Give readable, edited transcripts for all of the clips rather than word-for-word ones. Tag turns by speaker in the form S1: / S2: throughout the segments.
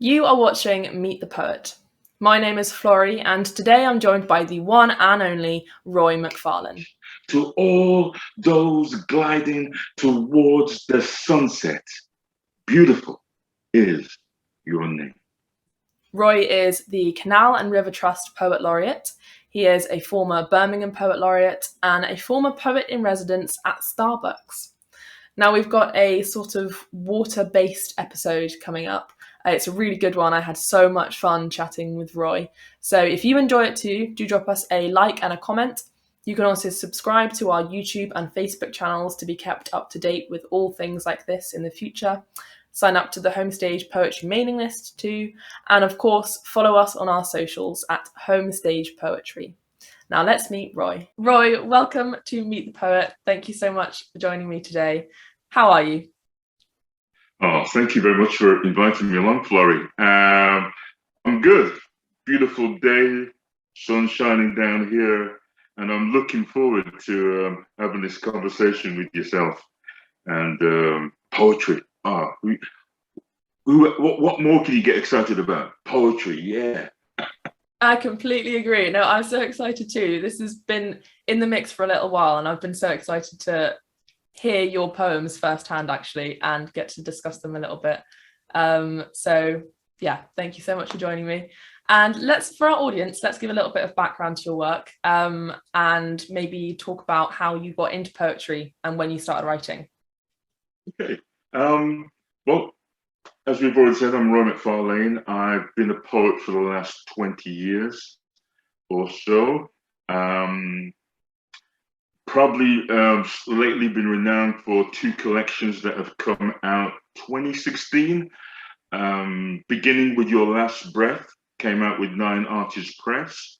S1: You are watching Meet the Poet. My name is Florrie, and today I'm joined by the one and only Roy McFarlane.
S2: To all those gliding towards the sunset, beautiful is your name.
S1: Roy is the Canal and River Trust Poet Laureate. He is a former Birmingham Poet Laureate and a former poet in residence at Starbucks. Now we've got a sort of water-based episode coming up. It's a really good one. I had so much fun chatting with Roy. So if you enjoy it too, do drop us a like and a comment. You can also subscribe to our YouTube and Facebook channels to be kept up to date with all things like this in the future. Sign up to the Homestage Poetry mailing list too. And of course, follow us on our socials at Homestage Poetry. Now let's meet Roy. Roy, welcome to Meet the Poet. Thank you so much for joining me today. How are you?
S2: Oh, thank you very much for inviting me along, Florrie. I'm good. Beautiful day, sun shining down here, and I'm looking forward to having this conversation with yourself and poetry. What more can you get excited about? Poetry, yeah.
S1: I completely agree. No, I'm so excited too. This has been in the mix for a little while, and I've been so excited to hear your poems firsthand, actually, and get to discuss them a little bit. So yeah, thank you so much for joining me. And for our audience, let's give a little bit of background to your work, and maybe talk about how you got into poetry and when you started writing.
S2: Okay. Well, as we've already said, I'm Roy McFarlane. I've been a poet for the last 20 years or so. Probably lately been renowned for two collections that have come out 2016. Beginning with Your Last Breath, came out with Nine Arches Press.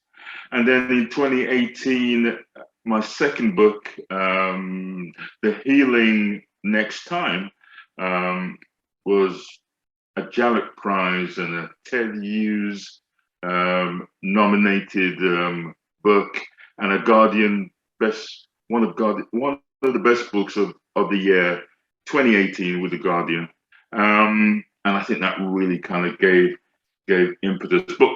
S2: And then in 2018, my second book, The Healing Next Time, was a Jhalak Prize and a Ted Hughes nominated book, and a Guardian one of the best books of the year, 2018, with the Guardian. And I think that really kind of gave impetus. But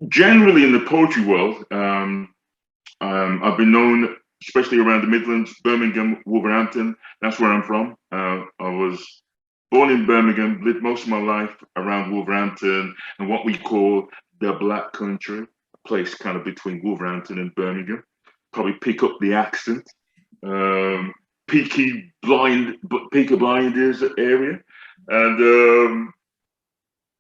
S2: generally in the poetry world, I've been known, especially around the Midlands, Birmingham, Wolverhampton. That's where I'm from. I was born in Birmingham, lived most of my life around Wolverhampton and what we call the Black Country, a place kind of between Wolverhampton and Birmingham. Probably pick up the accent. Peaky Blinders area. And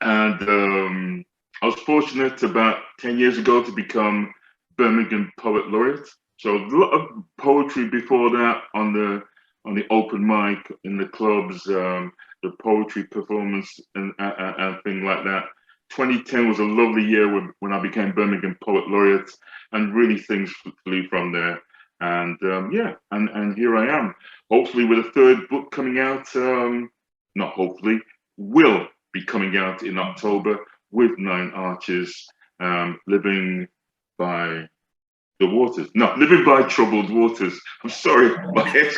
S2: I was fortunate about 10 years ago to become Birmingham Poet Laureate. So a lot of poetry before that on the open mic, in the clubs, the poetry performance and things like that. 2010 was a lovely year when I became Birmingham Poet Laureate, and really things flew from there. And and here I am, hopefully with a third book coming out, not hopefully, will be coming out in October with Nine Arches, living by the waters. No, living by troubled waters. I'm sorry, my head's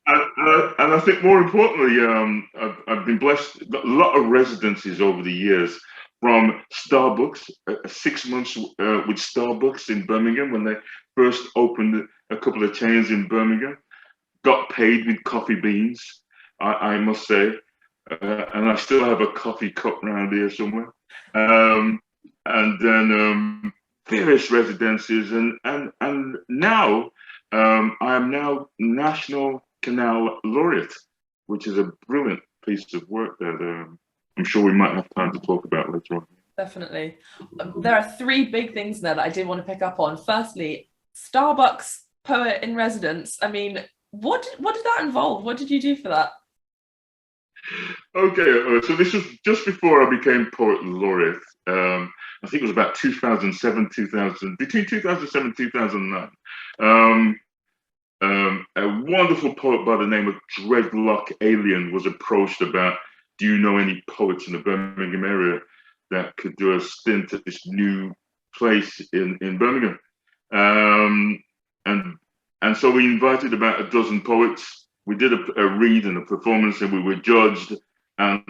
S2: and I think more importantly, I've been blessed, got a lot of residencies over the years, from Starbucks, 6 months with Starbucks in Birmingham when they first opened a couple of chains in Birmingham. Got paid with coffee beans, I must say, and I still have a coffee cup around here somewhere. And then various residencies, and now I am now National Canal Laureate, which is a brilliant piece of work that I'm sure we might have time to talk about later on.
S1: Definitely. There are three big things there that I did want to pick up on. Firstly, Starbucks poet in residence. I mean, what did that involve? What did you do for that?
S2: Okay, so this was just before I became Poet Laureate. I think it was about 2007, between 2007 and 2009. A wonderful poet by the name of Dreadlock Alien was approached about, do you know any poets in the Birmingham area that could do a stint at this new place in Birmingham? And so we invited about a dozen poets. We did a read and a performance, and we were judged. And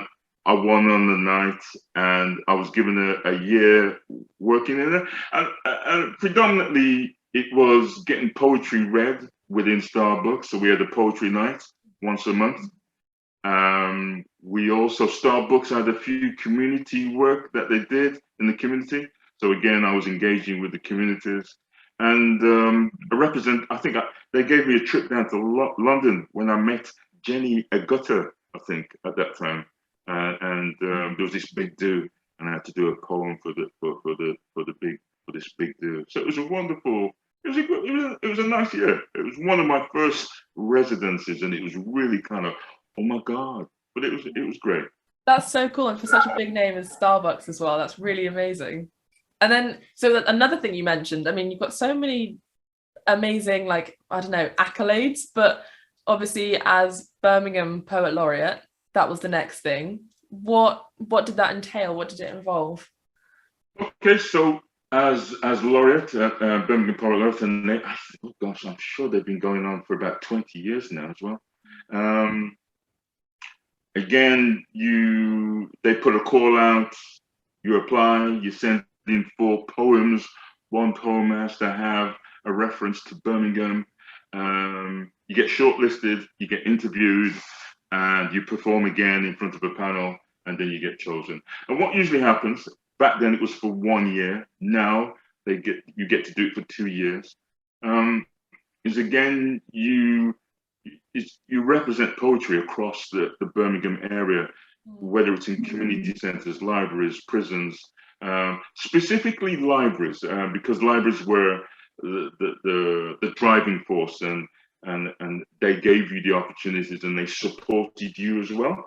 S2: I won on the night, and I was given a year working in it. And predominantly, it was getting poetry read within Starbucks. So we had a poetry night once a month. We also, Starbucks had a few community work that they did in the community. So again, I was engaging with the communities. And they gave me a trip down to London when I met Jenny Agutta, I think, at that time. And there was this big do, and I had to do a poem for this big do. So it was a wonderful. It was a nice year. It was one of my first residences, and it was really kind of, oh my God! But it was great.
S1: That's so cool, and for such a big name as Starbucks as well, that's really amazing. And then, so another thing you mentioned, I mean, you've got so many amazing, like, I don't know, accolades, but obviously as Birmingham Poet Laureate, that was the next thing. What did that entail? What did it involve?
S2: Okay, so as laureate at Birmingham Poet Laureate, and oh gosh, I'm sure they've been going on for about 20 years now as well. Again, they put a call out, you apply, you send in 4 poems. One poem has to have a reference to Birmingham. You get shortlisted, you get interviewed, and you perform again in front of a panel, and then you get chosen. And what usually happens, back then it was for 1 year. Now you get to do it for 2 years. Is again you represent poetry across the Birmingham area, whether it's in community centres, libraries, prisons, specifically libraries, because libraries were the driving force, and they gave you the opportunities and they supported you as well.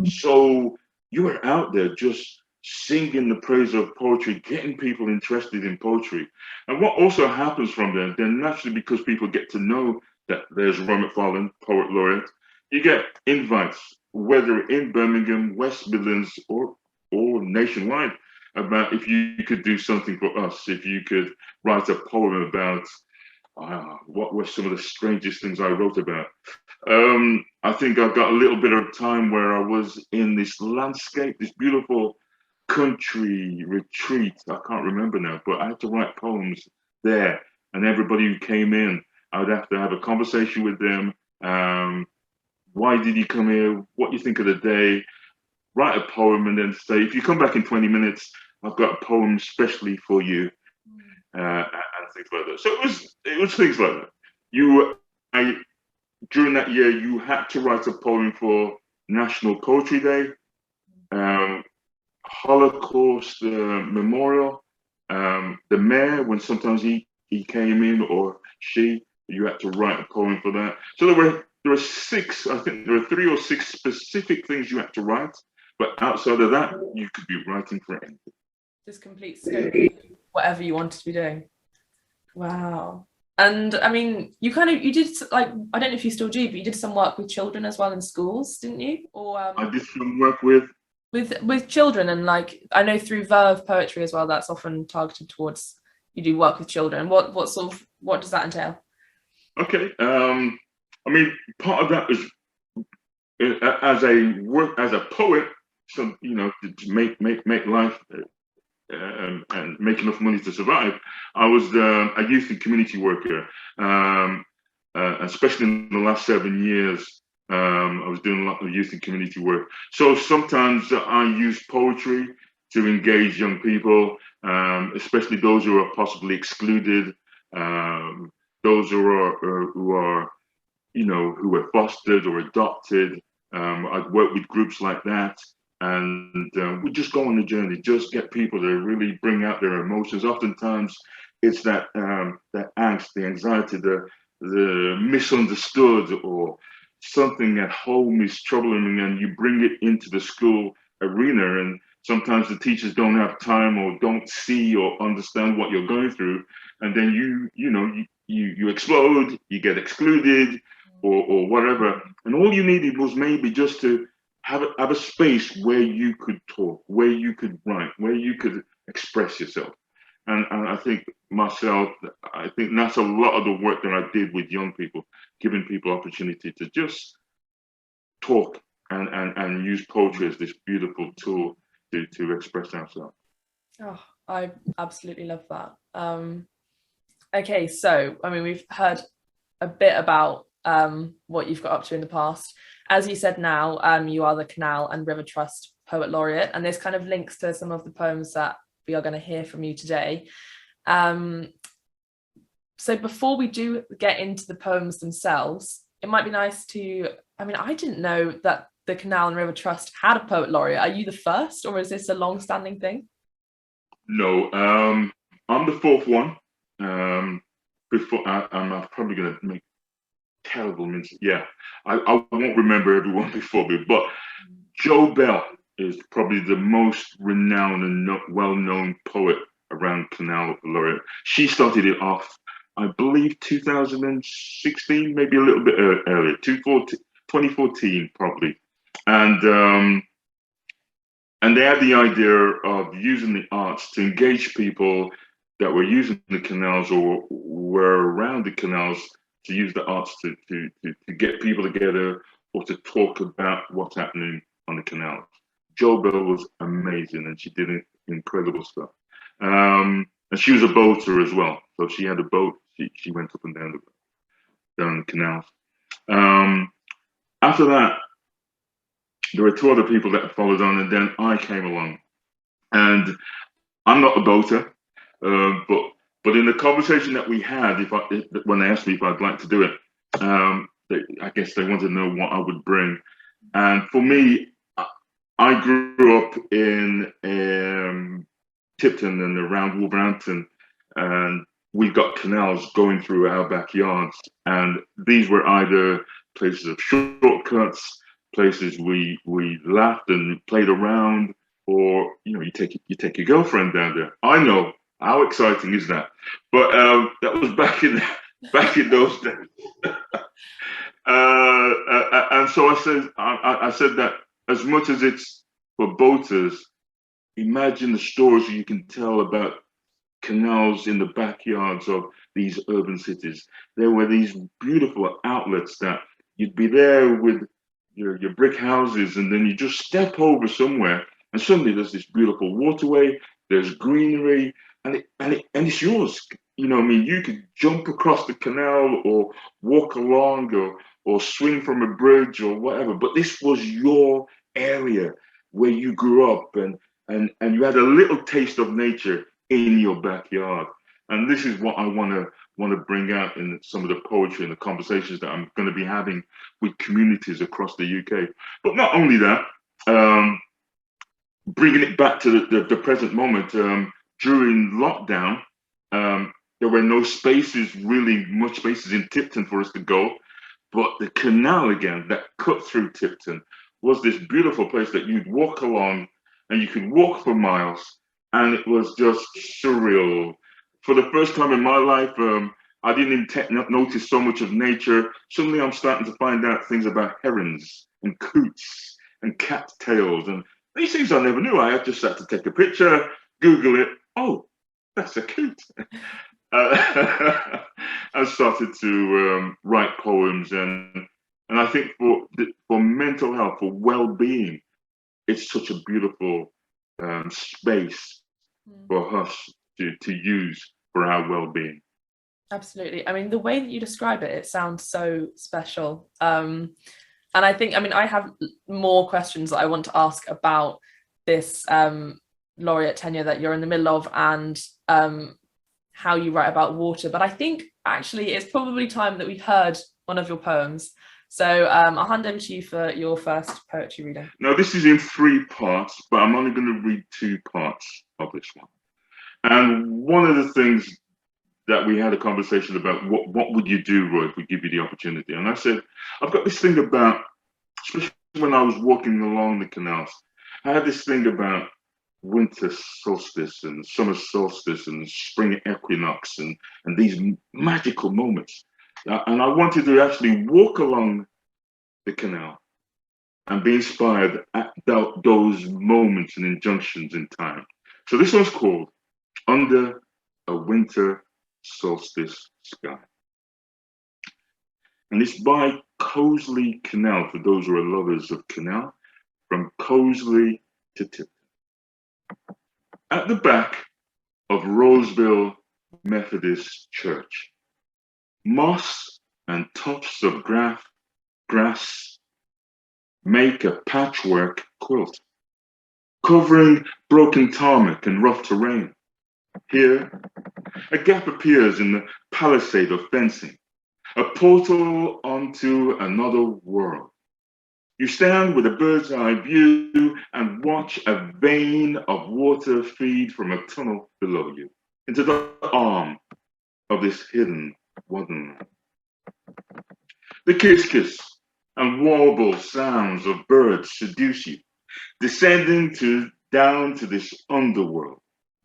S2: So you were out there just singing the praise of poetry, getting people interested in poetry. And what also happens from there, then naturally, because people get to know that there's Roy McFarlane, Poet Laureate, you get invites, whether in Birmingham, West Midlands, or nationwide, about if you could do something for us, if you could write a poem about what were some of the strangest things I wrote about. I think I got a little bit of time where I was in this landscape, this beautiful country retreat. I can't remember now, but I had to write poems there, and everybody who came in, I would have to have a conversation with them. Why did you come here? What do you think of the day? Write a poem, and then say, if you come back in 20 minutes, I've got a poem specially for you, and things like that. So it was things like that. During that year, you had to write a poem for National Poetry Day, Holocaust Memorial, the mayor, when sometimes he came in, or she, you had to write a poem for that. So there were 6, I think there were 3 or 6 specific things you had to write, but outside of that, you could be writing for anything.
S1: Just complete scope, whatever you wanted to be doing. Wow. And I mean, you did, like, I don't know if you still do, but you did some work with children as well in schools, didn't you? Or
S2: I did some work with
S1: children, and like, I know through Verve Poetry as well, that's often targeted towards, you do work with children. What does that entail?
S2: Okay. I mean, part of that is as a poet, so to make life and make enough money to survive. I was a youth and community worker, especially in the last 7 years. I was doing a lot of youth and community work. So sometimes I use poetry to engage young people, especially those who are possibly excluded, those who are who were fostered or adopted. I'd work with groups like that, and we just go on the journey, just get people to really bring out their emotions. Oftentimes, it's that angst, the anxiety, the misunderstood, or something at home is troubling, and you bring it into the school arena, and sometimes the teachers don't have time or don't see or understand what you're going through, and then you explode, you get excluded, or whatever. And all you needed was maybe just to have a space where you could talk, where you could write, where you could express yourself. And I think that's a lot of the work that I did with young people, giving people opportunity to just talk and use poetry as this beautiful tool to express ourselves.
S1: Oh, I absolutely love that. Okay, so I mean, we've heard a bit about what you've got up to in the past. As you said, now you are the Canal and River Trust Poet Laureate, and this kind of links to some of the poems that we are going to hear from you today. So before we do get into the poems themselves, it might be nice to, I mean, I didn't know that the Canal and River Trust had a Poet Laureate. Are you the first, or is this a long-standing thing?
S2: No, I'm the fourth one. I'm probably going to make terrible mistakes. Yeah, I won't remember everyone before me, but Jo Bell is probably the most renowned and well-known poet around Canal Laureate. She started it off, I believe, 2016, maybe a little bit earlier, 2014 probably, and they had the idea of using the arts to engage people that were using the canals or were around the canals, to use the arts to get people together or to talk about what's happening on the canals. Jo Bell was amazing, and she did incredible stuff. And she was a boater as well, so she had a boat. She went up and down the canals. After that, there were two other people that followed on, and then I came along. And I'm not a boater, but in the conversation that we had, when they asked me if I'd like to do it, I guess they wanted to know what I would bring. And for me, I grew up in Tipton and around Wolverhampton, and we've got canals going through our backyards, and these were either places of shortcuts, places we laughed and played around, or you take your girlfriend down there. I know, how exciting is that? But that was back in those days. And so I said that as much as it's for boaters, imagine the stories you can tell about canals in the backyards of these urban cities. There were these beautiful outlets that you'd be there with your brick houses, and then you just step over somewhere, and suddenly there's this beautiful waterway, there's greenery, and it's yours. I mean, you could jump across the canal or walk along or swing from a bridge or whatever, but this was your area where you grew up, and you had a little taste of nature in your backyard. And this is what I want to bring out in some of the poetry and the conversations that I'm going to be having with communities across the UK. But not only that, bringing it back to the present moment, during lockdown, there were no much spaces in Tipton for us to go. But the canal, again, that cut through Tipton, was this beautiful place that you'd walk along, and you could walk for miles, and it was just surreal. For the first time in my life, I didn't notice so much of nature. Suddenly I'm starting to find out things about herons and coots and cattails, and these things I never knew. I just had to take a picture, Google it. Oh, that's a coot. I started to write poems, and I think for mental health, for well-being, it's such a beautiful space for us to use for our well-being.
S1: Absolutely. I mean, the way that you describe it, it sounds so special. And I think, I mean, I have more questions that I want to ask about this laureate tenure that you're in the middle of, and how you write about water. But I think actually it's probably time that we heard one of your poems. So I'll hand over to you for your first poetry reading.
S2: Now, this is in 3 parts, but I'm only going to read 2 parts of this one. And one of the things that we had a conversation about, what would you do, Roy, if we give you the opportunity? And I said, I've got this thing about, especially when I was walking along the canals, I had this thing about winter solstice and summer solstice and spring equinox and these magical moments. And I wanted to actually walk along the canal and be inspired at those moments and injunctions in time. So this one's called Under a Winter Solstice Sky. And it's by Cosley Canal, for those who are lovers of canal, from Cosley to Tipton. At the back of Roseville Methodist Church, moss and tufts of grass make a patchwork quilt, covering broken tarmac and rough terrain. Here, a gap appears in the palisade of fencing, a portal onto another world. You stand with a bird's eye view and watch a vein of water feed from a tunnel below you into the arm of this hidden wonderland. The kiss and warble sounds of birds seduce you, descending down to this underworld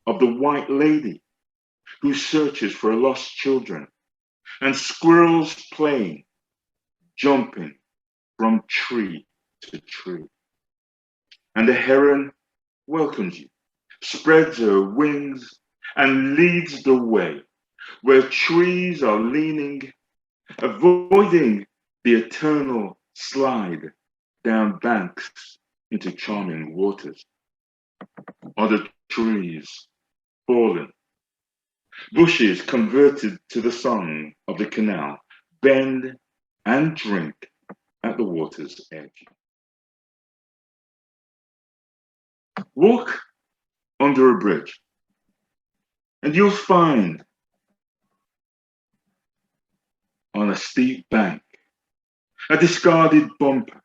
S2: of the white lady who searches for lost children, and squirrels playing, jumping from tree to tree. And the heron welcomes you, spreads her wings, and leads the way where trees are leaning, avoiding the eternal slide down banks into charming waters. Other trees fallen, bushes converted to the song of the canal, bend and drink at the water's edge. Walk under a bridge, and you'll find on a steep bank a discarded bumper,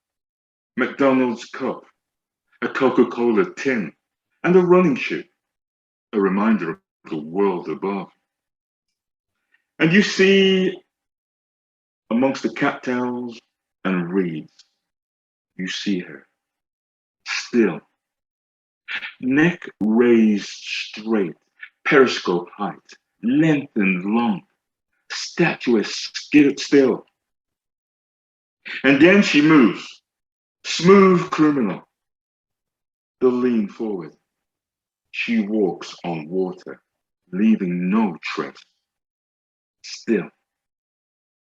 S2: McDonald's cup, a Coca-Cola tin, and a running shoe, a reminder of the world above. And you see amongst the cattails and reeds, you see her, still, neck raised straight, periscope height, lengthened long, statuesque still. And then she moves, smooth criminal. They'll lean forward. She walks on water, leaving no trace. Still,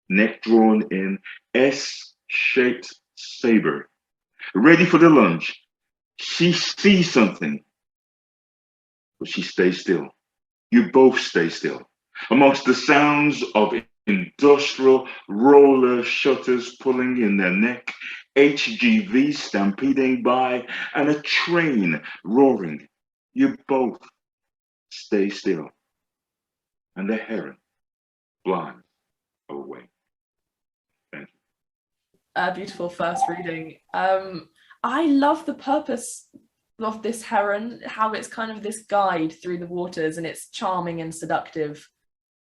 S2: neck drawn in, S-shaped saber, ready for the lunge. She sees something, but she stays still. You both stay still. Amongst the sounds of industrial roller shutters pulling in their neck, HGV stampeding by, and a train roaring, you both stay still. And the heron flies away. Thank you.
S1: Beautiful first reading. I love the purpose of this heron, how it's kind of this guide through the waters, and it's charming and seductive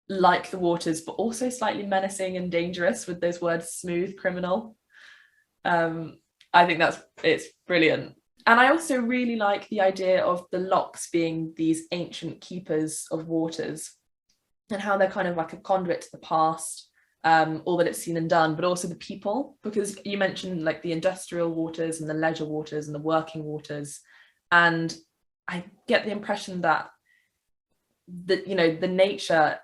S1: like the waters, but also slightly menacing and dangerous with those words smooth criminal. I think it's brilliant. And I also really like the idea of the locks being these ancient keepers of waters and how they're kind of like a conduit to the past, all that it's seen and done, but also the people, because you mentioned like the industrial waters and the leisure waters and the working waters. And I get the impression that the nature,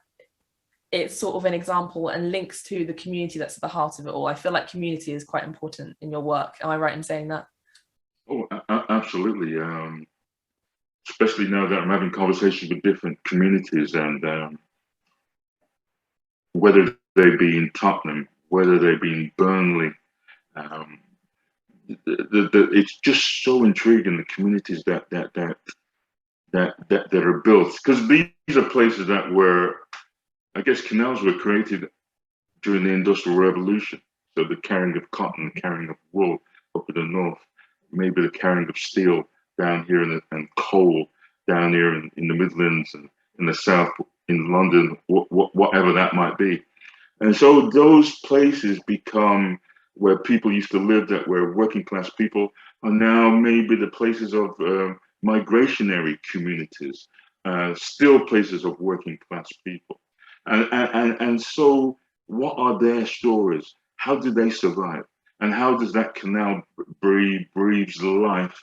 S1: it's sort of an example and links to the community that's at the heart of it all. I feel like community is quite important in your work. Am I right in saying that?
S2: Oh, absolutely. Especially now that I'm having conversations with different communities, and whether they be in Tottenham, whether they be in Burnley, it's just so intriguing, the communities that are built, because these are places that were, I guess, canals were created during the Industrial Revolution. So the carrying of cotton, carrying of wool up in the north, maybe the carrying of steel down here, and coal down here in the Midlands and in the south, in London, whatever that might be. And so those places become where people used to live that were working class people are now maybe the places of migrationary communities, still places of working class people. And so what are their stories? How do they survive? And how does that canal breathes life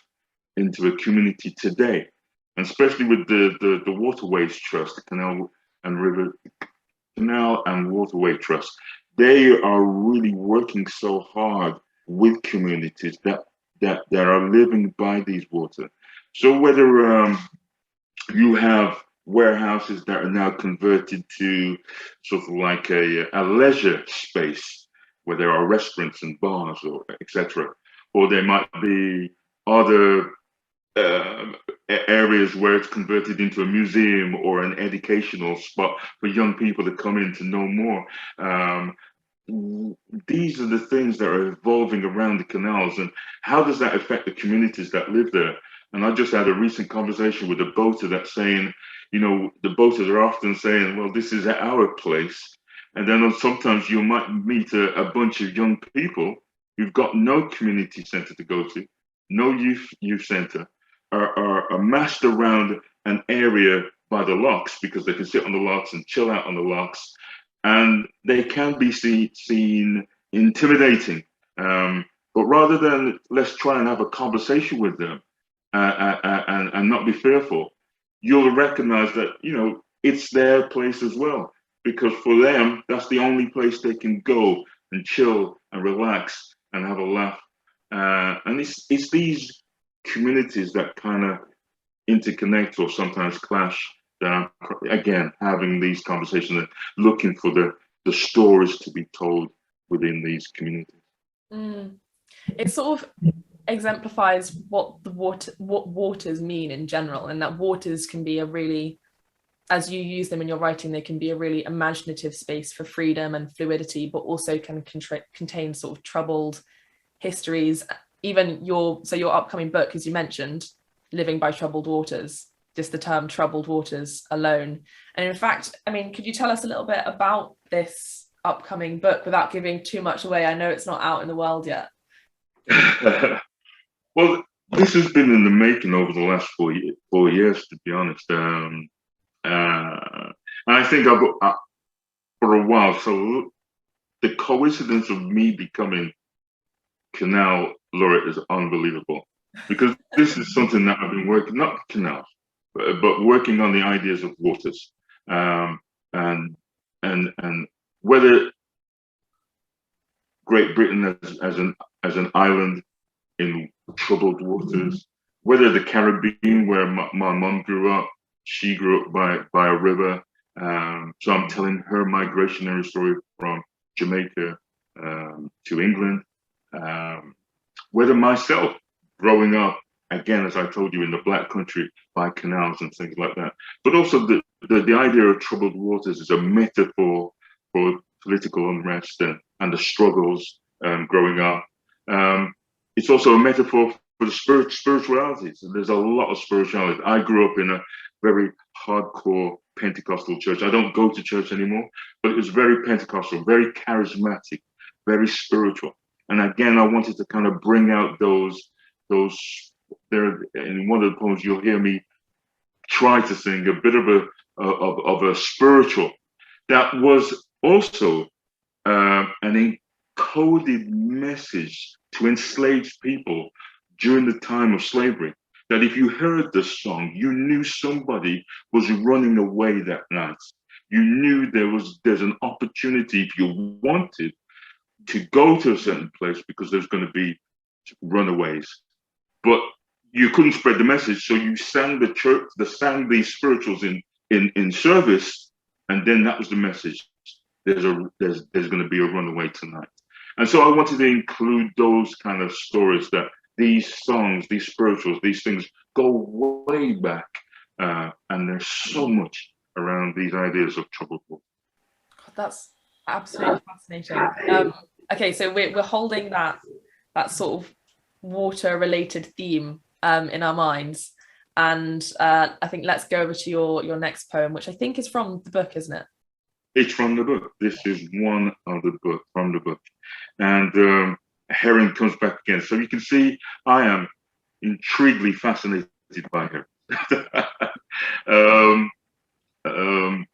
S2: into a community today? And especially with the Waterways Trust, the Canal and Waterway Trust, they are really working so hard with communities that are living by these water. So whether you have warehouses that are now converted to sort of like a leisure space where there are restaurants and bars or etc. Or there might be other areas where it's converted into a museum or an educational spot for young people to come in to know more. These are the things that are evolving around the canals, and how does that affect the communities that live there? And I just had a recent conversation with a boater that's saying, you know, the boaters are often saying, well, this is our place. And then sometimes you might meet a bunch of young people who've got no community center to go to, no youth center, are amassed around an area by the locks because they can sit on the locks and chill out on the locks, and they can be seen intimidating. But rather than let's try and have a conversation with them and not be fearful, you'll recognize that, you know, it's their place as well, because for them that's the only place they can go and chill and relax and have a laugh. And it's these communities that kind of interconnect or sometimes clash that I'm again having these conversations and looking for the stories to be told within these communities.
S1: It sort of exemplifies what waters mean in general, and that waters can be a really, as you use them in your writing, they can be a really imaginative space for freedom and fluidity, but also can contain sort of troubled histories. Even your upcoming book, as you mentioned, Living by Troubled Waters, just the term troubled waters alone. And in fact, I mean, could you tell us a little bit about this upcoming book without giving too much away? I know it's not out in the world yet.
S2: Well, this has been in the making over the last 4 years, to be honest. And I think for a while, so the coincidence of me becoming Canal Laureate is unbelievable, because this is something that I've been working, not canals, but working on the ideas of waters, and whether Great Britain as an island in troubled waters, whether the Caribbean, where my mom grew up, she grew up by a river, so I'm telling her migrationary story from Jamaica to England. Whether myself growing up, again, as I told you, in the Black country by canals and things like that. But also the idea of troubled waters is a metaphor for political unrest and the struggles growing up. It's also a metaphor for the spirituality. So there's a lot of spirituality. I grew up in a very hardcore Pentecostal church. I don't go to church anymore, but it was very Pentecostal, very charismatic, very spiritual. And again, I wanted to kind of bring out those there in one of the poems you'll hear me try to sing a bit of a spiritual that was also an encoded message to enslaved people during the time of slavery. That if you heard the song, you knew somebody was running away that night. You knew there's an opportunity if you wanted to go to a certain place because there's going to be runaways, but you couldn't spread the message, so you sang sang these spirituals in service, and then that was the message. There's going to be a runaway tonight, and so I wanted to include those kind of stories, that these songs, these spirituals, these things go way back, and there's so much around these ideas of troubled water.
S1: That's absolutely fascinating. Okay, so we're holding that sort of water-related theme in our minds, and I think let's go over to your next poem, which I think is from the book, isn't it?
S2: It's from the book. This is one of the book from the book, and Herring comes back again. So you can see I am intriguingly fascinated by her.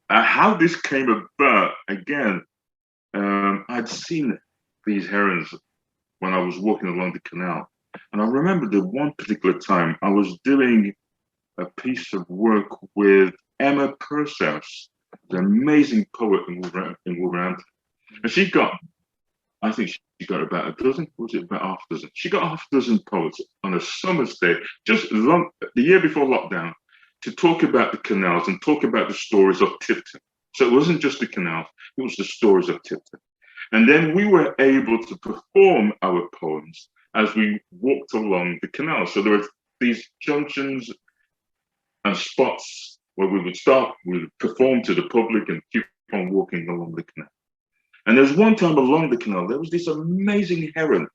S2: How this came about, again, I'd seen these herons when I was walking along the canal. And I remember the one particular time I was doing a piece of work with Emma Pursehouse, the amazing poet in Wolverhampton. And she got, I think she got about a dozen, was it about half a dozen? She got half a dozen poets on a summer's day, just the year before lockdown, to talk about the canals and talk about the stories of Tipton. So it wasn't just the canals, it was the stories of Tipton. And then we were able to perform our poems as we walked along the canal. So there were these junctions and spots where we would stop, we would perform to the public and keep on walking along the canal. And there's one time along the canal, there was this amazing heron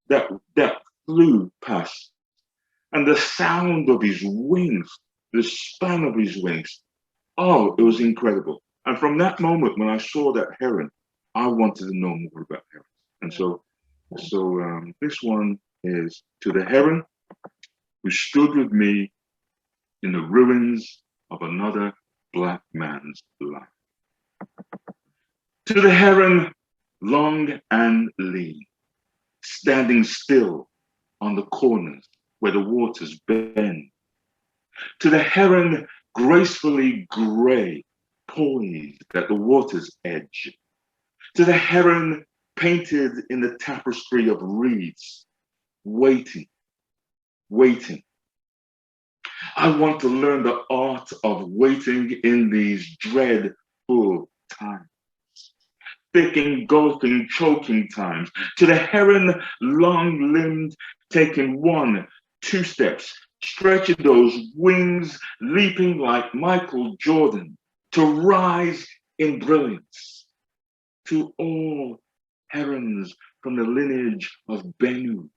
S2: that flew past. And the sound of his wings, the span of his wings, oh, it was incredible. And from that moment, when I saw that heron, I wanted to know more about herons. And so this one is to the heron who stood with me in the ruins of another Black man's life. To the heron, long and lean, standing still on the corners where the waters bend. To the heron, gracefully grey, poised at the water's edge. To the heron, painted in the tapestry of reeds, waiting, waiting. I want to learn the art of waiting in these dreadful times. Thick, engulfing, choking times. To the heron, long-limbed, taking 1, 2 steps, stretching those wings, leaping like Michael Jordan, to rise in brilliance. To all herons from the lineage of Bennu,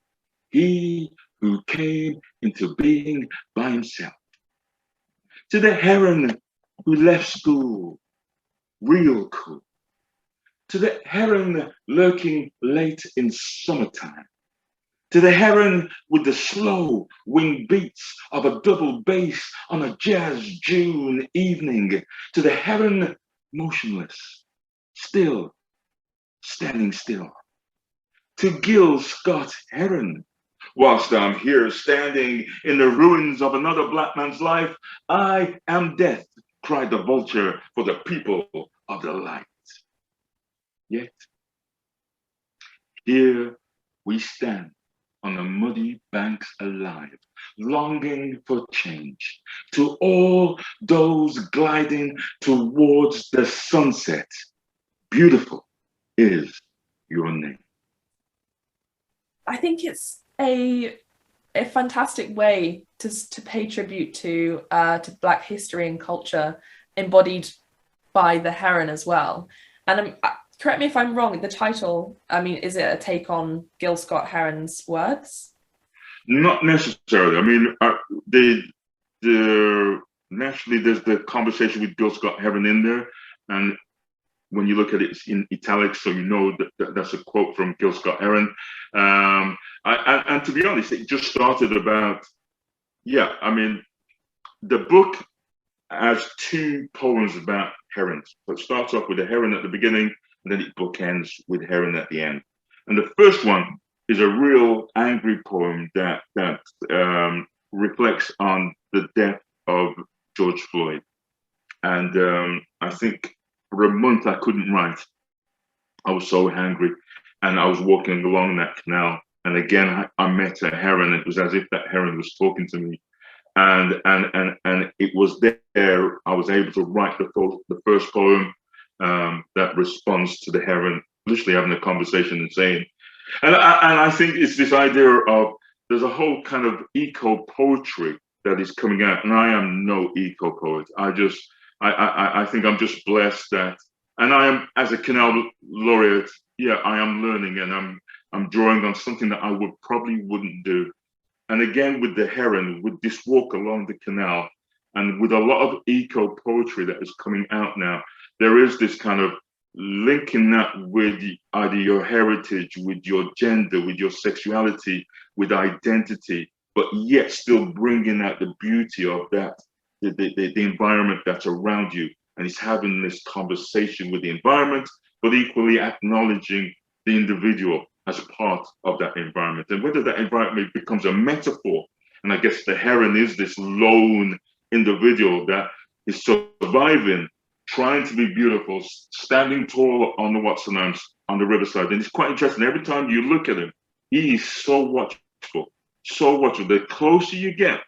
S2: he who came into being by himself. To the heron who left school, real cool. To the heron lurking late in summertime. To the heron with the slow wing beats of a double bass on a jazz June evening. To the heron motionless, still, standing still. To Gil Scott Heron, whilst I'm here standing in the ruins of another Black man's life, I am death, cried the vulture for the people of the light. Yet, here we stand on the muddy banks alive, longing for change. To all those gliding towards the sunset, beautiful is your name.
S1: I think it's a fantastic way to pay tribute to Black history and culture embodied by the heron as well. And correct me if I'm wrong, the title, I mean, is it a take on Gil Scott Heron's works?
S2: Not necessarily. I mean, naturally there's the conversation with Gil Scott Heron in there, and when you look at it, it's in italics, so you know that's a quote from Gil Scott Heron. And to be honest, it just started about, I mean, the book has 2 poems about herons. So it starts off with a heron at the beginning, and then it bookends with heron at the end. And the first one is a real angry poem that reflects on the death of George Floyd. And I think for a month I couldn't write. I was so angry, and I was walking along that canal, and again I met a heron. It was as if that heron was talking to me, and it was there I was able to write the first poem that responds to the heron literally having a conversation and saying, and I think it's this idea of there's a whole kind of eco poetry that is coming out, and I am no eco poet. I think I'm just blessed that, and I am, as a Canal Laureate, I am learning, and I'm drawing on something that I wouldn't do. And again, with the heron, with this walk along the canal, and with a lot of eco poetry that is coming out now, there is this kind of linking that with either your heritage, with your gender, with your sexuality, with identity, but yet still bringing out the beauty of that, the environment that's around you. And it's having this conversation with the environment, but equally acknowledging the individual as part of that environment. And whether that environment becomes a metaphor, and I guess the heron is this lone individual that is surviving, trying to be beautiful, standing tall on what's announced on the riverside, and it's quite interesting. Every time you look at him, he is so watchful, so watchful. The closer you get,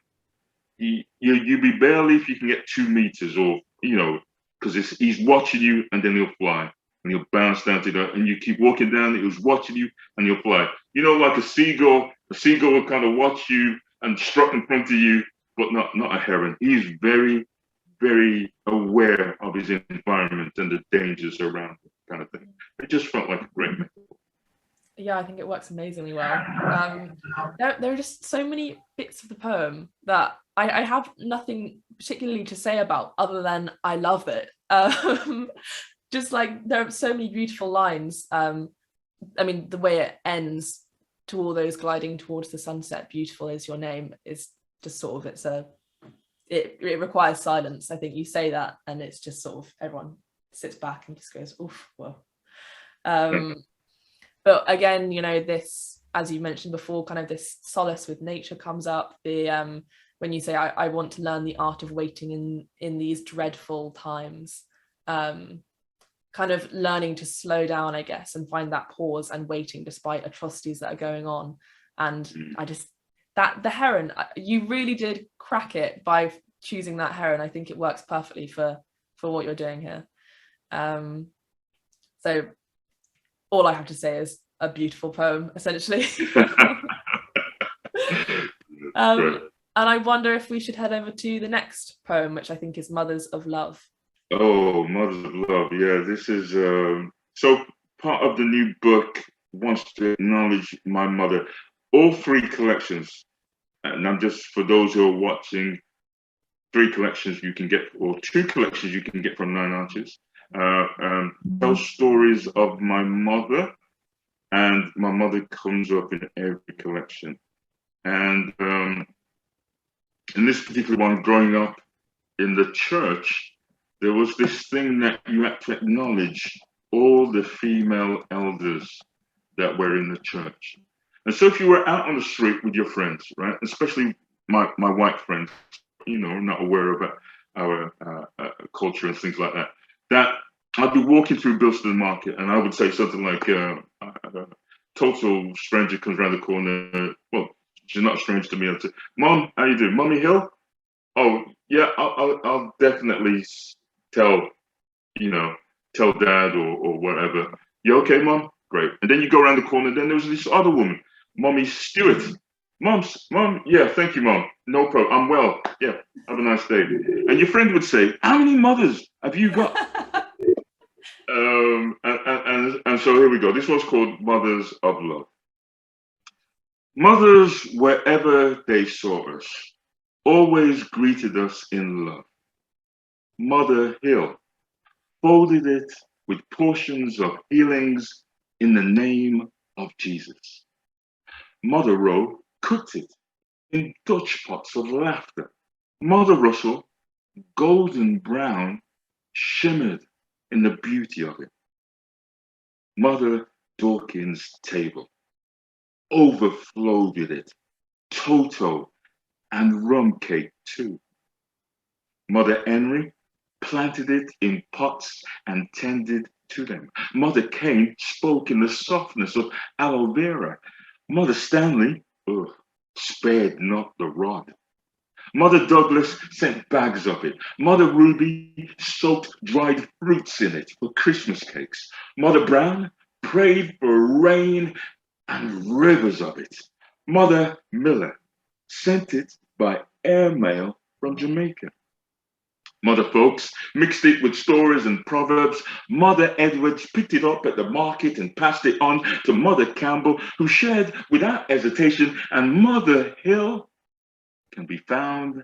S2: you'll be barely if you can get 2 meters, or because he's watching you, and then he'll fly and he'll bounce down to the, and you keep walking down, he's watching you and he'll fly. Like a seagull will kind of watch you and strut in front of you, but not a heron. He's very, very aware of his environment and the dangers around it, kind of thing. It just felt like a great metaphor.
S1: Yeah, I think it works amazingly well. There are just so many bits of the poem that I have nothing particularly to say about, other than I love it. Just like, there are so many beautiful lines. I mean, the way it ends, to all those gliding towards the sunset, beautiful is your name, is just sort of, it requires silence. I think you say that and it's just sort of, everyone sits back and just goes, oof, well. But again, this, as you mentioned before, kind of this solace with nature comes up. When you say, I want to learn the art of waiting in these dreadful times, kind of learning to slow down, I guess, and find that pause and waiting despite atrocities that are going on. And I just, the heron, you really did crack it by choosing that heron. I think it works perfectly for what you're doing here. So all I have to say is a beautiful poem, essentially. And I wonder if we should head over to the next poem, which I think is Mothers of Love.
S2: Oh, Mothers of Love. Yeah, this is so part of the new book wants to acknowledge my mother. All 3 collections, and I'm just, for those who are watching, 3 collections you can get, or 2 collections you can get from Nine Arches. Tell stories of my mother, and my mother comes up in every collection. And in this particular one, growing up in the church, there was this thing that you had to acknowledge all the female elders that were in the church. And so if you were out on the street with your friends, right, especially my white friends, not aware of our culture and things like that, that I'd be walking through Bilston Market and I would say something like, a total stranger comes around the corner. Well, she's not a stranger to me. I'd say, Mom, how you doing? Mommy Hill? Oh, yeah, I'll definitely tell Dad or whatever. You okay, Mom? Great. And then you go around the corner, and then there was this other woman, Mommy Stewart. Mom, yeah, thank you, Mom. No problem. I'm well. Yeah, have a nice day. And your friend would say, how many mothers have you got? And so here we go. This one's called Mothers of Love. Mothers, wherever they saw us, always greeted us in love. Mother Hill folded it with portions of healings in the name of Jesus. Mother Rowe cooked it in Dutch pots of laughter. Mother Russell, golden brown, shimmered in the beauty of it. Mother Dawkins' table overflowed with it, Toto and rum cake too. Mother Henry planted it in pots and tended to them. Mother Kane spoke in the softness of aloe vera. Mother Stanley spared not the rod. Mother Douglas sent bags of it. Mother Ruby soaked dried fruits in it for Christmas cakes. Mother Brown prayed for rain and rivers of it. Mother Miller sent it by airmail from Jamaica. Mother Folks mixed it with stories and proverbs. Mother Edwards picked it up at the market and passed it on to Mother Campbell, who shared without hesitation. And Mother Hill can be found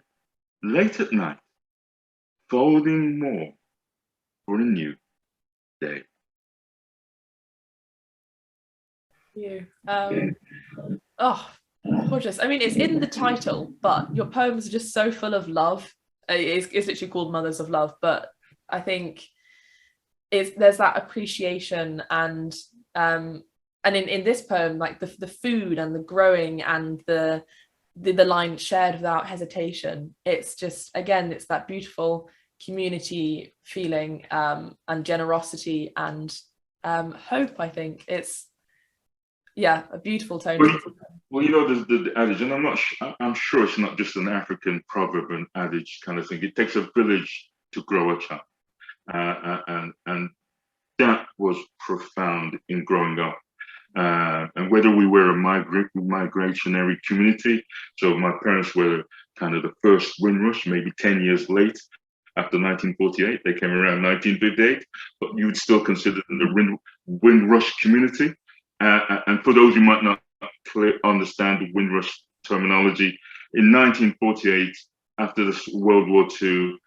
S2: late at night, folding more for a new day.
S1: You. Oh, gorgeous. I mean, it's in the title, but your poems are just so full of love. It's literally called Mothers of Love, but I think there's that appreciation and in this poem, like the food and the growing and the line shared without hesitation. It's just, again, it's that beautiful community feeling and generosity and hope. I think it's a beautiful tone.
S2: Well, you know, there's the adage, and I'm sure it's not just an African proverb and adage kind of thing. It takes a village to grow a child, and that was profound in growing up. And whether we were a migrationary community, so my parents were kind of the first Windrush, maybe 10 years late after 1948, they came around 1958, but you would still consider them the Windrush community. And for those who might not understand the Windrush terminology, in 1948, after the World War II,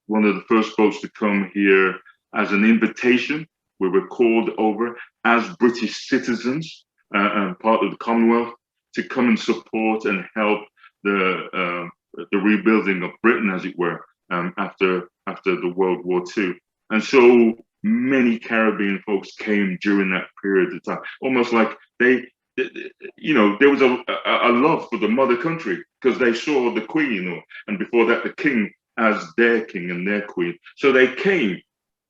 S2: one of the first boats to come here as an invitation, we were called over as British citizens and part of the Commonwealth to come and support and help the rebuilding of Britain, as it were, after the World War II. And so many Caribbean folks came during that period of time, almost like there was a love for the mother country because they saw the Queen, and before that, the King as their king and their queen. So they came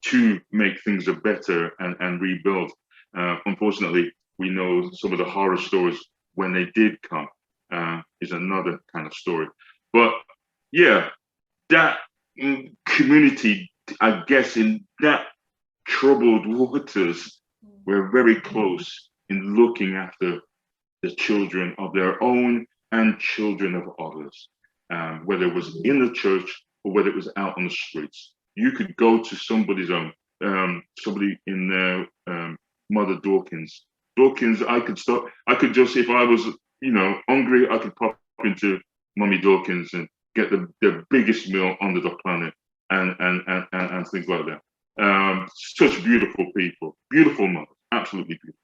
S2: to make things better and rebuild. Unfortunately, we know some of the horror stories when they did come is another kind of story. But yeah, that community, I guess, in that troubled waters, were very close in looking after the children of their own and children of others, whether it was in the church or whether it was out on the streets. You could go to somebody's own, somebody in there, Mother Dawkins. Dawkins, I could just, if I was, hungry, I could pop into Mummy Dawkins and get the biggest meal under the planet and things like that. Such beautiful people, beautiful mothers, absolutely beautiful.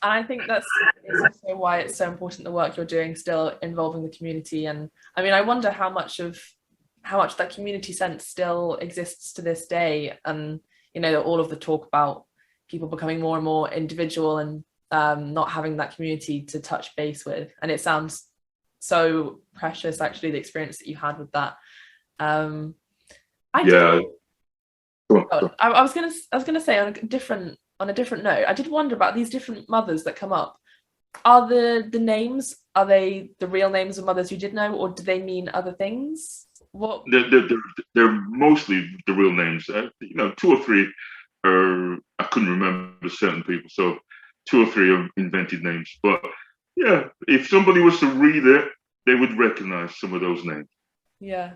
S1: And I think that's also why it's so important the work you're doing still involving the community. And I mean, I wonder how much that community sense still exists to this day. And, all of the talk about people becoming more and more individual and not having that community to touch base with. And it sounds so precious, actually, the experience that you had with that. I was gonna say on a different note, I did wonder about these different mothers that come up. Are the names, are they the real names of mothers you did know, or do they mean other things? What?
S2: They're mostly the real names. 2 or 3 are, I couldn't remember certain people, so 2 or 3 are invented names. But yeah, if somebody was to read it, they would recognize some of those names.
S1: Yeah,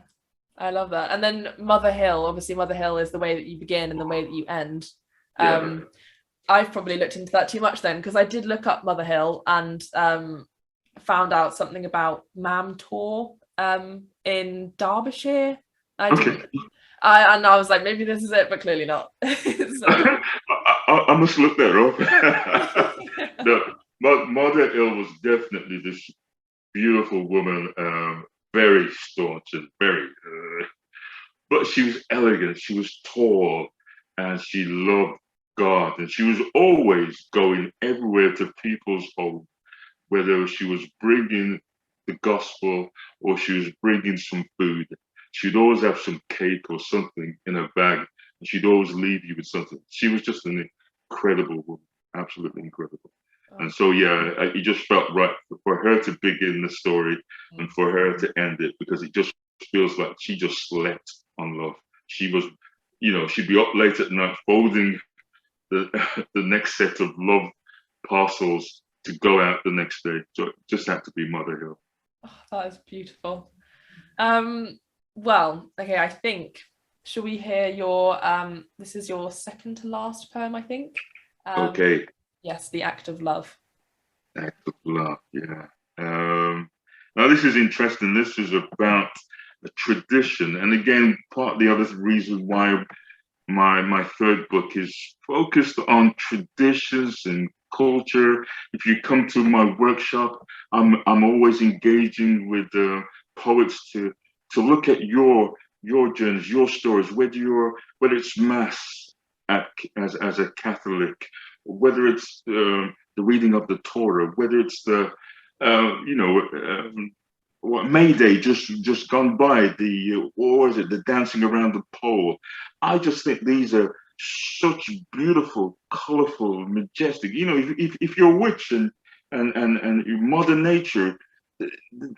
S1: I love that. And then Mother Hill, obviously Mother Hill is the way that you begin and the way that you end. I've probably looked into that too much then, because I did look up Mother Hill and found out something about Mam Tor in Derbyshire. And I was like, maybe this is it, but clearly not.
S2: I must look that up. Mother Hill was definitely this beautiful woman, very staunch and very, but she was elegant, she was tall, and she loved God, and she was always going everywhere to people's homes, whether she was bringing the gospel or she was bringing some food. She'd always have some cake or something in her bag, and she'd always leave you with something. She was just an incredible woman, absolutely incredible. And so, yeah, it just felt right for her to begin the story and for her to end it, because it just feels like she just slept on love. She was, she'd be up late at night folding the next set of love parcels to go out the next day. So it just had to be Mother Hill.
S1: Oh, that is beautiful. Well, okay, I think, shall we hear your, this is your second to last poem, I think?
S2: Okay.
S1: Yes, The Act of Love.
S2: Act of Love, yeah. Now this is interesting. This is about a tradition. And again, part of the other reason why my third book is focused on traditions and culture. If you come to my workshop, I'm always engaging with poets to look at your journeys, your stories, whether it's Mass as a Catholic, whether it's the reading of the Torah, whether it's the May Day just gone by, the dancing around the pole. I just think these are such beautiful, colorful, majestic. You know, if you're a witch and Mother Nature,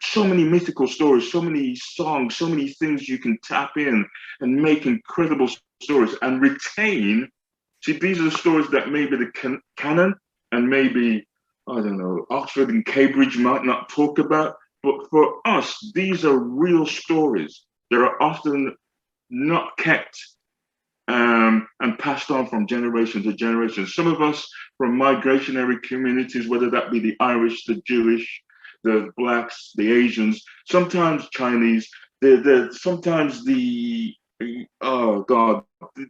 S2: so many mythical stories, so many songs, so many things you can tap in and make incredible stories and retain. See, these are the stories that maybe the canon and maybe, I don't know, Oxford and Cambridge might not talk about. But for us, these are real stories that are often not kept and passed on from generation to generation. Some of us from migrationary communities, whether that be the Irish, the Jewish, the Blacks, the Asians, sometimes Chinese, sometimes oh God,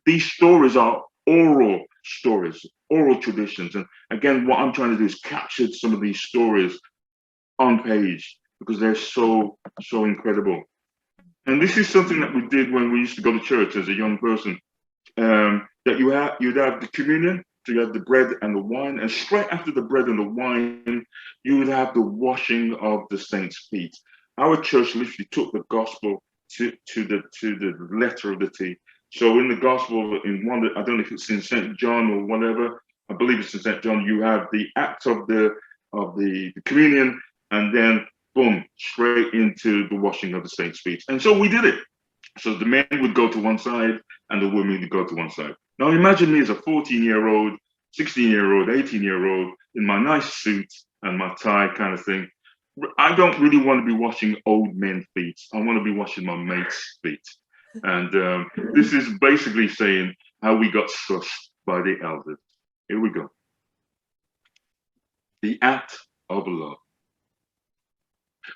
S2: these stories are oral stories, oral traditions. And again, what I'm trying to do is capture some of these stories on page because they're so incredible. And this is something that we did when we used to go to church as a young person. That you'd have the communion, so you had the bread and the wine, and straight after the bread and the wine, you would have the washing of the saints' feet. Our church literally took the gospel to the letter of the T. So in the gospel, in one, I don't know if it's in St. John or whatever, I believe it's in St. John, you have the act of the communion, and then boom, straight into the washing of the saints' feet. And so we did it. So the men would go to one side and the women would go to one side. Now imagine me as a 14-year-old, 16-year-old, 18-year-old in my nice suit and my tie kind of thing. I don't really want to be washing old men's feet. I want to be washing my mate's feet. And this is basically saying how we got sussed by the elders. Here we go. The act of love.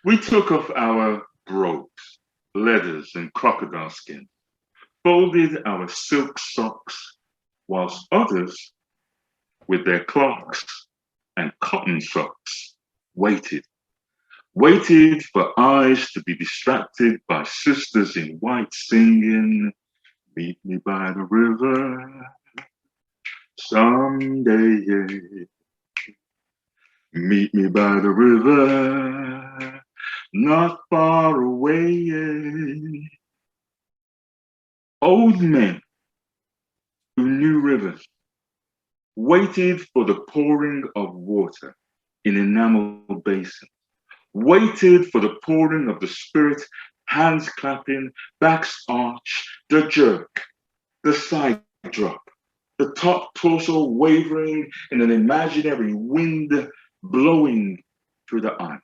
S2: We took off our brogues, leathers, and crocodile skin, folded our silk socks, whilst others, with their clocks and cotton socks, waited for eyes to be distracted by sisters in white singing, "Meet me by the river someday. Meet me by the river, not far away." Old men who knew rivers waited for the pouring of water in enamel basins, waited for the pouring of the Spirit, hands clapping, backs arch, the jerk, the side drop, the top torso wavering in an imaginary wind blowing through the eye.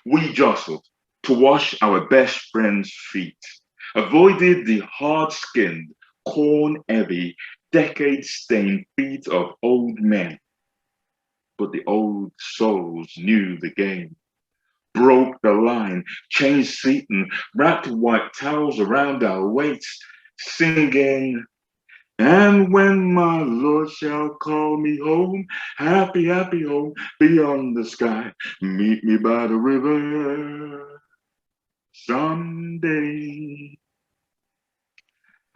S2: We jostled to wash our best friend's feet, avoided the hard-skinned, corn-heavy, decade-stained feet of old men. But the old souls knew the game, broke the line, changed seating, wrapped white towels around our waists, singing, "And when my Lord shall call me home, happy, happy home, beyond the sky, meet me by the river someday."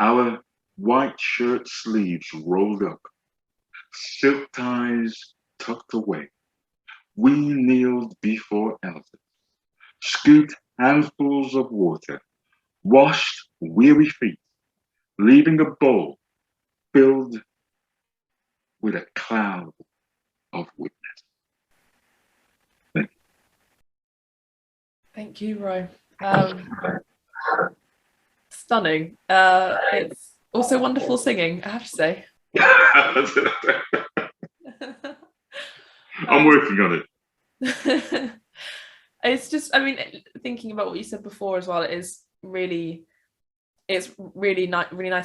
S2: Our white shirt sleeves rolled up, silk ties tucked away. We kneeled before elders, scooped handfuls of water, washed weary feet, leaving a bowl filled with a cloud of witness. Thank you.
S1: Thank you, Roy. Stunning. It's also wonderful singing, I have to say.
S2: I'm working on it.
S1: It's just, I mean, thinking about what you said before as well, it's really nice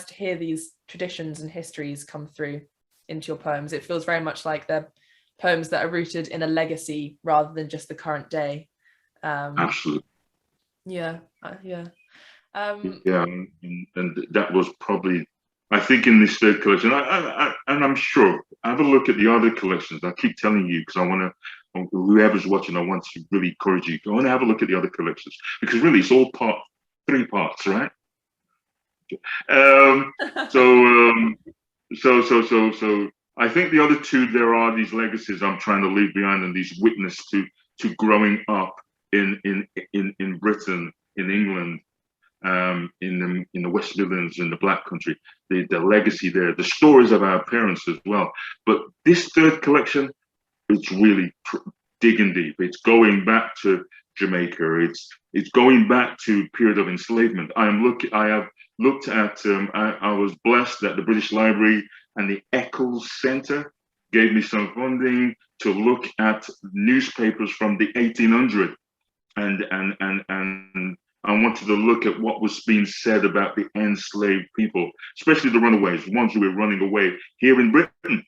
S1: to hear these traditions and histories come through into your poems. It feels very much like they're poems that are rooted in a legacy rather than just the current day.
S2: Absolutely.
S1: Yeah.
S2: Yeah, and that was probably, I think, in this third collection. And I'm sure, have a look at the other collections. I keep telling you because I want to, whoever's watching, I want to really encourage you. Go and have a look at the other collections because really, it's all three parts, right? So I think the other two, there are these legacies I'm trying to leave behind and these witness to growing up in Britain, in England, in the West Midlands, in the Black Country, the legacy there, the stories of our parents as well. But this third collection, it's really digging deep. It's going back to Jamaica. It's going back to period of enslavement. I have looked at. I was blessed that the British Library and the Eccles Centre gave me some funding to look at newspapers from the 1800s, and I wanted to look at what was being said about the enslaved people, especially the runaways, the ones who were running away here in Britain.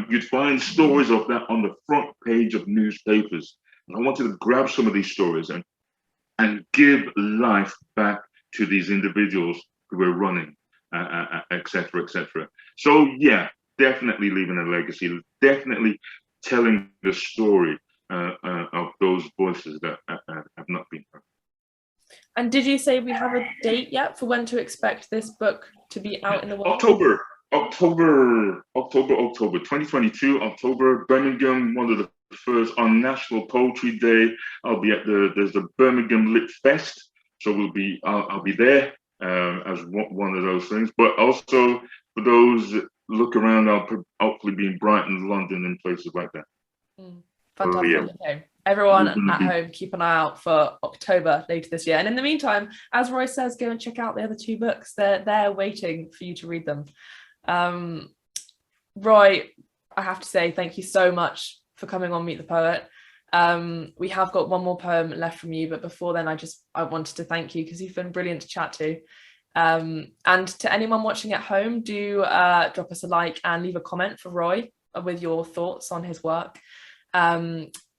S2: You'd find stories of that on the front page of newspapers. And I wanted to grab some of these stories and give life back to these individuals who were running, et cetera, et cetera. So yeah, definitely leaving a legacy, definitely telling the story of those voices that have not been heard.
S1: And did you say we have a date yet for when to expect this book to be out in the world?
S2: October 2022, October, Birmingham, one of the first on National Poetry Day. I'll be at there's the Birmingham Lit Fest. So I'll be there as one of those things. But also for those that look around, I'll hopefully be in Brighton, London, and places like that.
S1: Fantastic. Yeah. Okay. Everyone at home, keep an eye out for October later this year. And in the meantime, as Roy says, go and check out the other two books. They're waiting for you to read them. Roy, I have to say thank you so much for coming on Meet the Poet. We have got one more poem left from you, but before then I wanted to thank you because you've been brilliant to chat to. And to anyone watching at home, do drop us a like and leave a comment for Roy with your thoughts on his work.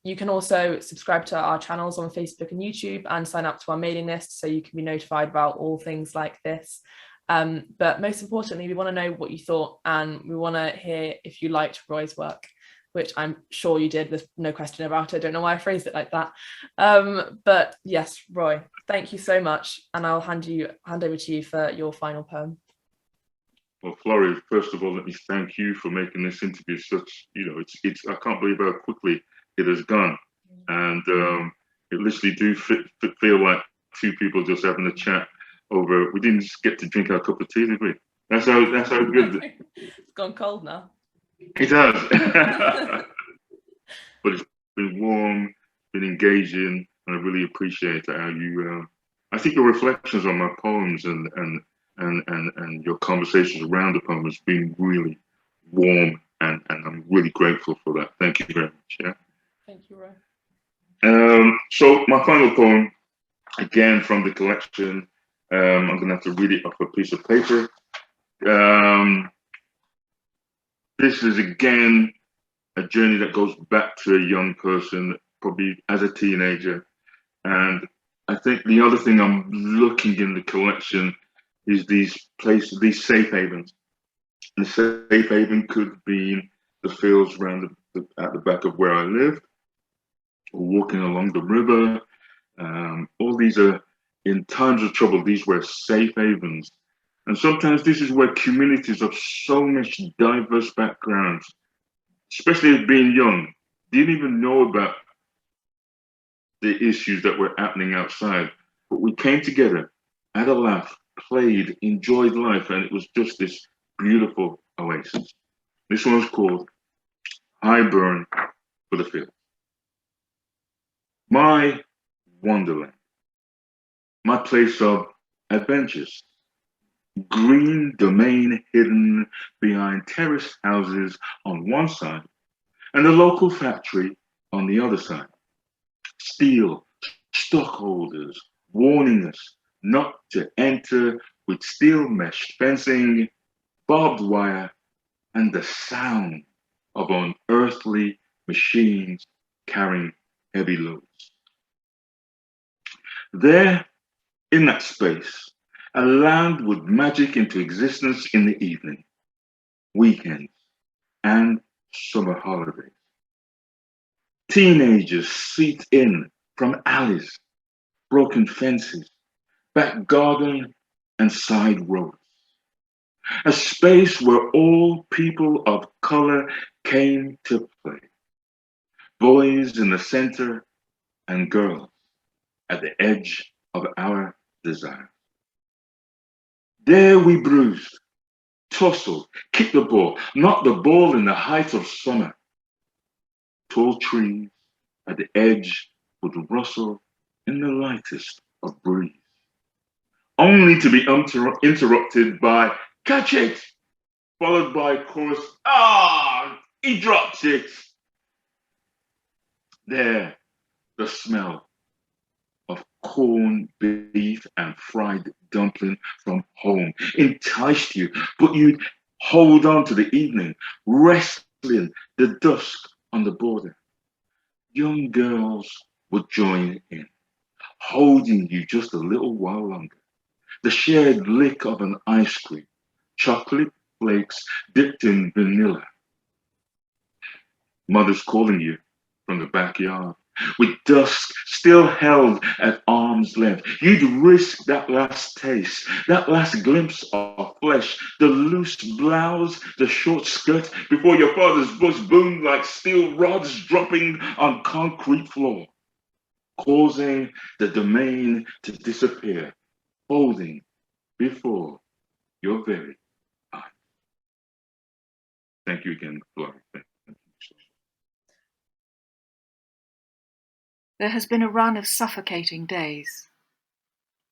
S1: You can also subscribe to our channels on Facebook and YouTube and sign up to our mailing list so you can be notified about all things like this. But most importantly, we want to know what you thought, and we want to hear if you liked Roy's work, which I'm sure you did. There's no question about it. I don't know why I phrased it like that. But yes, Roy, thank you so much. And I'll hand over to you for your final poem.
S2: Well, Florrie, first of all, let me thank you for making this interview such, it's I can't believe how quickly it has gone. And it literally do feel like two people just having a chat over. We didn't just get to drink our cup of tea, did we? That's how good.
S1: It's gone cold now.
S2: It has. But it's been warm, been engaging, and I really appreciate how you, I think your reflections on my poems and your conversations around the poem has been really warm, and I'm really grateful for that. Thank you very much. Yeah.
S1: Thank you, Roy.
S2: So my final poem, again from the collection, I'm gonna have to read it off a piece of paper. This is again a journey that goes back to a young person, probably as a teenager. And I think the other thing I'm looking in the collection is these places, these safe havens. The safe haven could be the fields around at the back of where I live, or walking along the river. All these are, in times of trouble, these were safe havens. And sometimes this is where communities of so much diverse backgrounds, especially as being young, didn't even know about the issues that were happening outside. But we came together, had a laugh, played, enjoyed life, and it was just this beautiful oasis. This one's called I Burn for the Field. My wonderland, my place of adventures, green domain hidden behind terraced houses on one side and the local factory on the other side. Steel stockholders warning us not to enter with steel mesh fencing, barbed wire, and the sound of unearthly machines carrying heavy loads. There, in that space, a land would magic into existence in the evening, weekends, and summer holidays. Teenagers seeped in from alleys, broken fences, back garden, and side roads. A space where all people of color came to play. Boys in the center and girls at the edge of our desire. There we bruised, tussled, kicked the ball, knocked the ball in the height of summer. Tall trees at the edge would rustle in the lightest of breeze, only to be interrupted by catch it, followed by a chorus, he drops it. There, the smell of corned beef and fried dumpling from home enticed you, but you'd hold on to the evening, wrestling the dusk on the border. Young girls would join in, holding you just a little while longer. The shared lick of an ice cream, chocolate flakes dipped in vanilla. Mothers calling you from the backyard, with dusk still held at arm's length. You'd risk that last taste, that last glimpse of flesh, the loose blouse, the short skirt, before your father's voice boomed like steel rods dropping on concrete floor, causing the domain to disappear, folding before your very eyes. Thank you again, Flora. Thank you.
S3: There has been a run of suffocating days.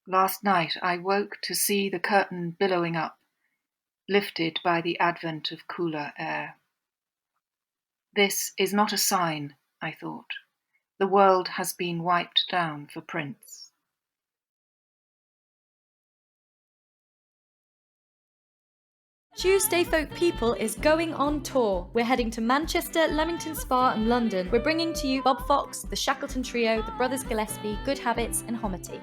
S3: Last night I woke to see the curtain billowing up, lifted by the advent of cooler air. This is not a sign, I thought. The world has been wiped down for prints.
S4: Tuesday Folk People is going on tour. We're heading to Manchester, Leamington Spa and London. We're bringing to you Bob Fox, the Shackleton Trio, the Brothers Gillespie, Good Habits and Homerty.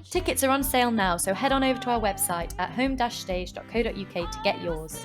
S4: Tickets are on sale now, so head on over to our website at home-stage.co.uk to get yours.